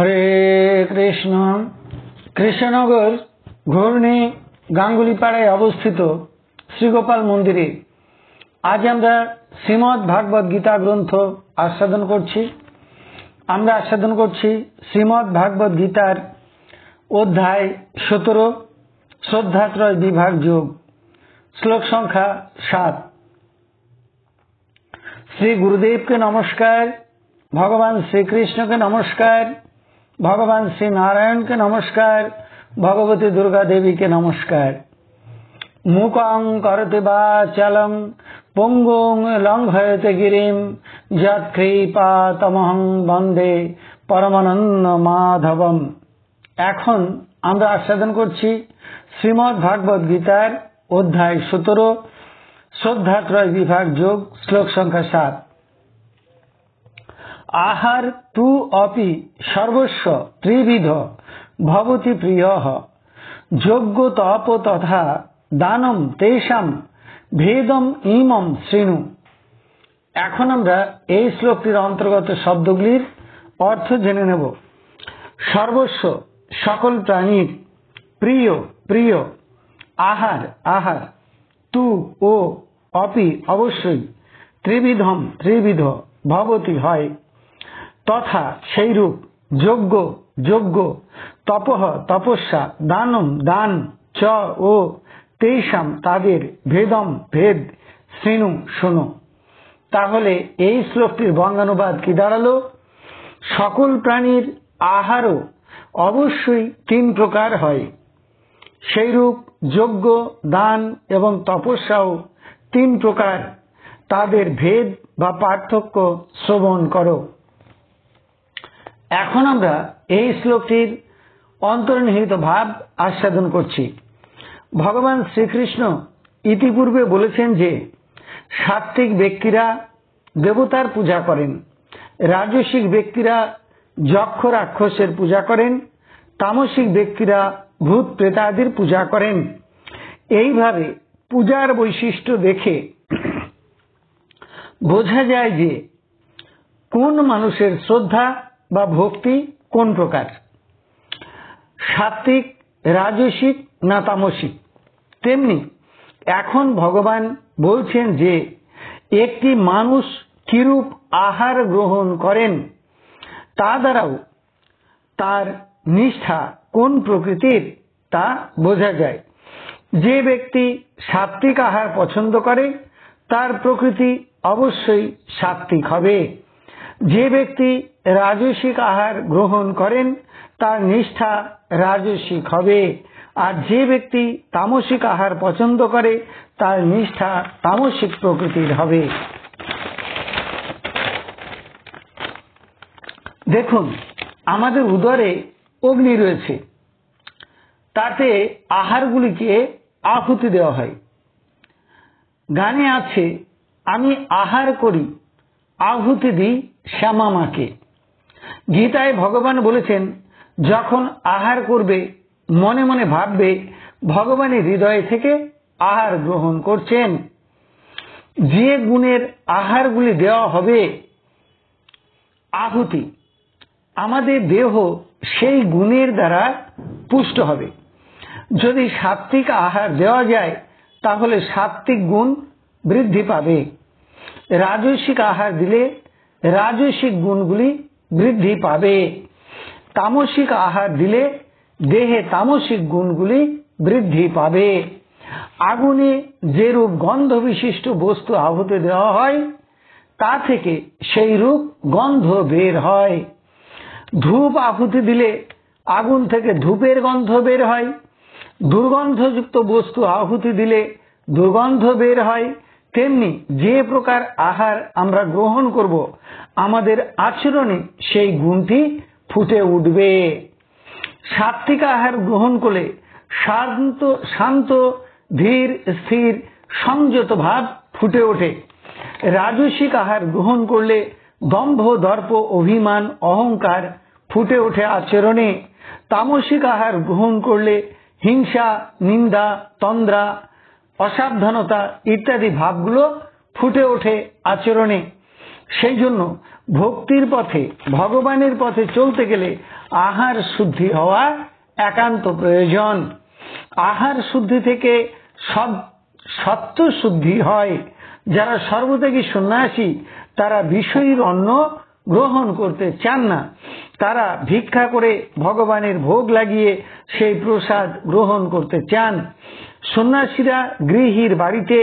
हरे कृष्ण। कृष्णनगर घूर्णी गांगुलीपाड़ाय अवस्थित श्रीगोपाल मंदिरे आज आमरा श्रीमद् भागवत गीता ग्रंथ आस्वादन करछि। आमरा आस्वादन करछि श्रीमद् भागवत गीतार अध्याय 17 श्रद्धात्रय विभाग योग श्लोक संख्या 7। श्री गुरुदेव के नमस्कार, भगवान श्री कृष्ण के नमस्कार, भगवान श्री नारायण के नमस्कार, भगवती दुर्गा देवी के नमस्कार। मूकं करोति वाचालं पुंगुं लंघयते गिरिं यत्कृपातमहं वंदे परमानंद माधवम। এখন আমরা আস্বাদন করছি শ্রীমদ্ ভাগবত গীতার অধ্যায় 17 শ্রদ্ধাত্রয় বিভাগ যোগ শ্লোক সংখ্যা 7। আহার তু অপি সর্বস্ব ত্রিবিধ ভবতি প্রিয়ঃ যোগ্য তপ তথা দানম তেষাম ভেদম ইমম শ্রীণু। এখন আমরা এই শ্লোকটির অন্তর্গত শব্দগুলির অর্থ জেনে নেব। সর্বস্ব সকল প্রাণীর, প্রিয় প্রিয়, আহার আহার, তু ও, অপি অবশ্যই, ত্রিবিধম ত্রিবিধ, ভবতি হয়, তথা সেইরূপ, যোগ্য যোগ্য, তপঃ তপস্যা, দানম দান, চ ও, তেষাম তাদের, ভেদম ভেদ, শ্রীণু শোনো। তাহলে এই শ্লোকটির বঙ্গানুবাদ কি দাঁড়ালো? সকল প্রাণীর আহারও অবশ্যই তিন প্রকার হয়, সেইরূপ যোগ্য, দান এবং তপস্যাও তিন প্রকার, তাদের ভেদ বা পার্থক্য শ্রবণ করো। এখন আমরা এই শ্লোকটির অন্তর্নিহিত ভাব আস্বাদন করছি। ভগবান শ্রীকৃষ্ণ ইতিপূর্বে বলেছেন যে সাত্ত্বিক ব্যক্তিরা দেবতার পূজা করেন, রাজসিক ব্যক্তিরা যক্ষ রাক্ষসের পূজা করেন, তামসিক ব্যক্তিরা ভূত প্রেতাদির পূজা করেন। এইভাবে পূজার বৈশিষ্ট্য দেখে বোঝা যায় যে কোন মানুষের শ্রদ্ধা বা ভক্তি কোন প্রকার, সাত্ত্বিক, রাজসিক না তামসিক। তেমনি এখন ভগবান বলছেন যে একটি মানুষ কিরূপ আহার গ্রহণ করেন তা দ্বারাও তার নিষ্ঠা কোন প্রকৃতির তা বোঝা যায়। যে ব্যক্তি সাত্ত্বিক আহার পছন্দ করে তার প্রকৃতি অবশ্যই সাত্ত্বিক হবে। যে ব্যক্তি রাজসিক আহার গ্রহণ করেন তার নিষ্ঠা রাজসিক হবে। আর যে ব্যক্তি তামসিক আহার পছন্দ করে তার নিষ্ঠা তামসিক প্রকৃতির হবে। দেখুন, আমাদের উদরে অগ্নি রয়েছে, তাতে আহারগুলিকে আহুতি দেওয়া হয়। গানে আছে, আমি আহার করি আহুতি দিই শ্যামা মাকে। গীতায় ভগবান বলেছেন যখন আহার করবে মনে মনে ভাববে ভগবানের হৃদয় থেকে আহার গ্রহণ করছেন। যে গুণের আহারগুলি দেওয়া হবে আহুতি, আমাদের দেহ সেই গুণের দ্বারা পুষ্ট হবে। যদি সাত্ত্বিক আহার দেওয়া যায় তাহলে সাত্ত্বিক গুণ বৃদ্ধি পাবে। রাজসিক আহার দিলে রাজসিক গুণগুলি বৃদ্ধি পাবে। তামসিক আহার দিলে দেহে তামসিক গুণগুলি বৃদ্ধি পাবে। আগুনে যেরূপ গন্ধ বিশিষ্ট বস্তু আহুতি দেওয়া হয় তা থেকে সেই রূপ গন্ধ বের হয়। ধূপ আহুতি দিলে আগুন থেকে ধূপের গন্ধ বের হয়। দুর্গন্ধযুক্ত বস্তু আহুতি দিলে দুর্গন্ধ বের হয়। তেমনি যে প্রকার আহার আমরা গ্রহণ করব আমাদের আচরণে সেই গুণটি ফুটে উঠবে। সাত্ত্বিক আহার গ্রহণ করলে শান্ত শান্ত, ধীর, স্থির, সংযত ভাব ফুটে ওঠে। রাজসিক আহার গ্রহণ করলে দম্ভ, দর্প, অভিমান, অহংকার ফুটে ওঠে আচরণে। তামসিক আহার গ্রহণ করলে হিংসা, নিন্দা, তন্দ্রা, অসাবধানতা ইত্যাদি ভাবগুলো ফুটে ওঠে আচরণে। সেই জন্য ভক্তির পথে, ভগবানের পথে চলতে গেলে আহার শুদ্ধি হওয়া একান্ত প্রয়োজন। আহার শুদ্ধি থেকে সত্য শুদ্ধি হয়। যারা সর্বত্যাগী সন্ন্যাসী তারা বিষয়ীর অন্ন গ্রহণ করতে চান না, তারা ভিক্ষা করে ভগবানের ভোগ লাগিয়ে সেই প্রসাদ গ্রহণ করতে চান। সন্ন্যাসীরা গৃহীর বাড়িতে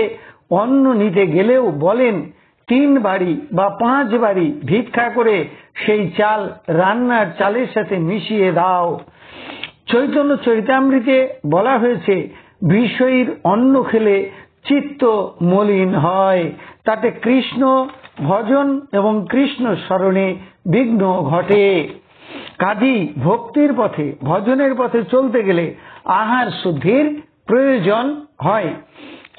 অন্ন নিতে গেলেও বলেন 3 বাড়ি বা 5 বাড়ি ভিক্ষা করে সেই চাল রান্নার চালের সাথে মিশিয়ে দাও। চৈতন্য চরিতামৃতে বলা হয়েছে বিষয়ীর অন্ন খেলে চিত্ত মলিন হয়, তাতে কৃষ্ণ ভজন এবং কৃষ্ণ স্মরণে বিঘ্ন ঘটে। কাজেই ভক্তির পথে ভজনের পথে চলতে গেলে আহার শুদ্ধির প্রয়োজন হয়।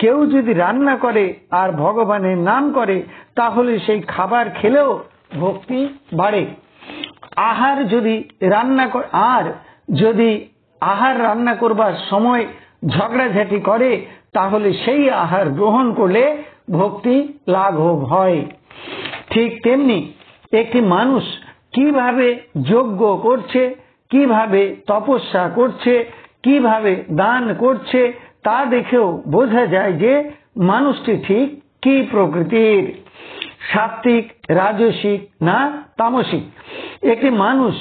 কেউ যদি রান্না করে আর ভগবানের নাম করে তাহলে সেই খাবার খেলেও ভক্তি বাড়ে। আহার যদি রান্না করবার সময় ঝগড়াঝাটি করে তাহলে সেই আহার গ্রহণ করলে ভক্তি লাঘব হয়। ঠিক তেমনি একটি মানুষ কিভাবে যজ্ঞ করছে, কিভাবে তপস্যা করছে, কিভাবে দান করছে তা দেখেও বোঝা যায় যে মানুষটি ঠিক কি প্রকৃতির, সাত্ত্বিক, রাজসিক না তামসিক। একটি মানুষ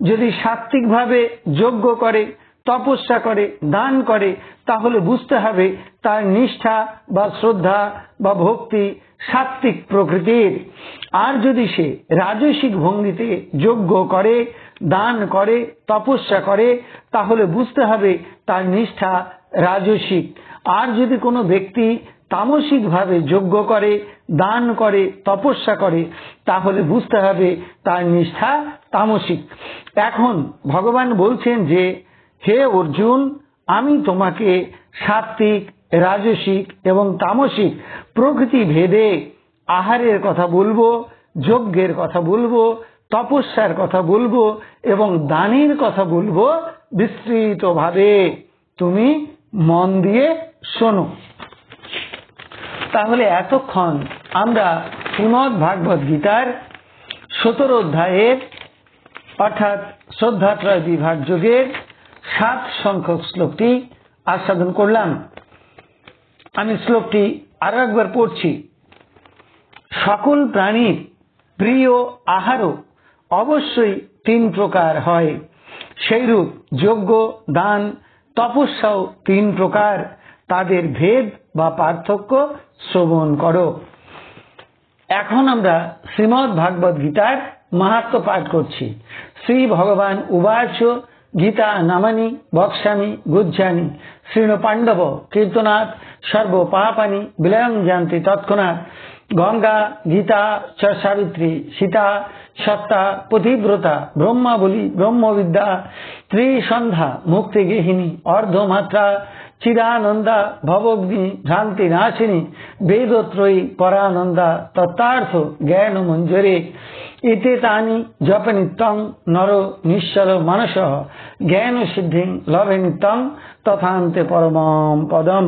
যদি সাত্ত্বিকভাবে যজ্ঞ করে, তপস্যা করে, দান করে তাহলে বুঝতে হবে তার নিষ্ঠা বা শ্রদ্ধা বা ভক্তি সাত্ত্বিক প্রকৃতির। আর যদি সে রাজসিক ভঙ্গিতে যজ্ঞ করে, দান করে, তপস্যা করে তাহলে বুঝতে হবে তার নিষ্ঠা রাজসিক। আর যদি কোনো ব্যক্তি তামসিক ভাবে যজ্ঞ করে, দান করে, তপস্যা করে তাহলে বুঝতে হবে তার নিষ্ঠা তামসিক। এখন ভগবান বলছেন যে হে অর্জুন, আমি তোমাকে সাত্ত্বিক, রাজসিক এবং তামসিক প্রকৃতি ভেদে আহারের কথা বলবো, যজ্ঞের কথা বলবো, তপস্যার কথা বলবো এবং দানের কথা বলবো বিস্তৃতভাবে। তুমি মন দিয়ে শোনো। তাহলে এতক্ষণ আমরা শ্রীমদ্ ভাগবত গীতার 17 অধ্যায়ের অর্থাৎ শ্রদ্ধাত্রয় বিভাগ যোগের 7 সংখ্যক শ্লোকটি আস্বাদন করলাম। আমি শ্লোকটি আরো একবার পড়ছি। সকল প্রাণীর প্রিয় আহারও অবশ্যই 3 প্রকার হয়, সেইরূপ যজ্ঞ, দান, তপস্যাও 3 প্রকার। তাদের ভেদ বা পার্থক্য শ্রবণ করো। এখন আমরা শ্রীমদ্ ভাগবত গীতার মাহাত্ম্য পাঠ করছি। শ্রী ভগবান উবাচ গীতা নামানি বক্ষ্যামি গুহ্যানি শৃণু পাণ্ডব কীর্তনাৎ সর্ব পাপানি বিলয়ং যান্তি তৎক্ষণাৎ। গঙ্গা গীতা চ সাবিত্রী সীতা সত্তা পতিব্রতা ব্রহ্মাবলী ব্রহ্মবিদ্যা ত্রিসন্ধ্যা মুক্তি গেহিনী অর্ধমাত্রা চিদানন্দা ভবগ্নি ভ্রান্তি নাশিনী বেদত্রয়ী পরানন্দা তত্ত্বার্থ জ্ঞান মঞ্জরে। ইতে তানি জপ নিত্যং নর নিশ্চল মানস জ্ঞান সিদ্ধিং লভে নিত্যং তথান্তে পরমম পদম।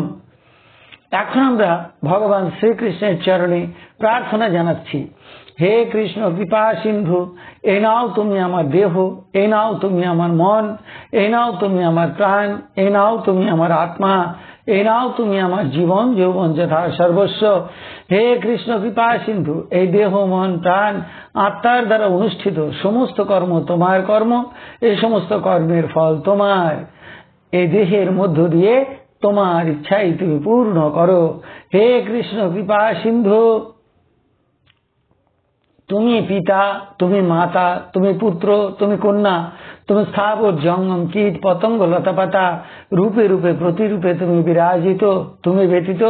এখন আমরা ভগবান শ্রীকৃষ্ণের চরণে প্রার্থনা জানাচ্ছি। হে কৃষ্ণ কৃপা সিন্ধু, এ নাও তুমি আমার দেহ, এ নাও তুমি আমার মন, এ নাও তুমি আমার প্রাণ, এ নাও তুমি আমার আত্মা, এ নাও তুমি আমার জীবন যৌবন যথা সর্বস্ব। হে কৃষ্ণ কৃপা সিন্ধু, এই দেহ মন প্রাণ আত্মার দ্বারা অনুষ্ঠিত সমস্ত কর্ম তোমার কর্ম, এই সমস্ত কর্মের ফল তোমার। এই দেহের মধ্য দিয়ে তোমার ইচ্ছাই তুমি পূর্ণ করো। হে কৃষ্ণ কৃপা সিন্ধু, তুমি পিতা, তুমি মাতা, তুমি পুত্র, তুমি কন্যা, তুমি স্থাবর জঙ্গম কীট পতঙ্গ লতাপাতা রূপে রূপে প্রতিরূপে তুমি বিরাজিত। তুমি ব্যতীত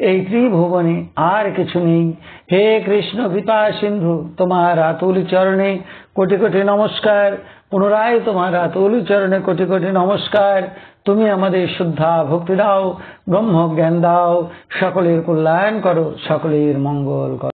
এই ত্রিভুবনে আর কিছু নেই। হে কৃষ্ণ কৃপা সিন্ধু, তোমার আতুল চরণে কোটি কোটি নমস্কার। পুনরায় তোমার আতুল চরণে কোটি কোটি নমস্কার। তুমি আমাদের শুদ্ধা ভক্তি দাও, ব্রহ্ম জ্ঞান দাও, সকলের কল্যাণ করো, সকলের মঙ্গল করো।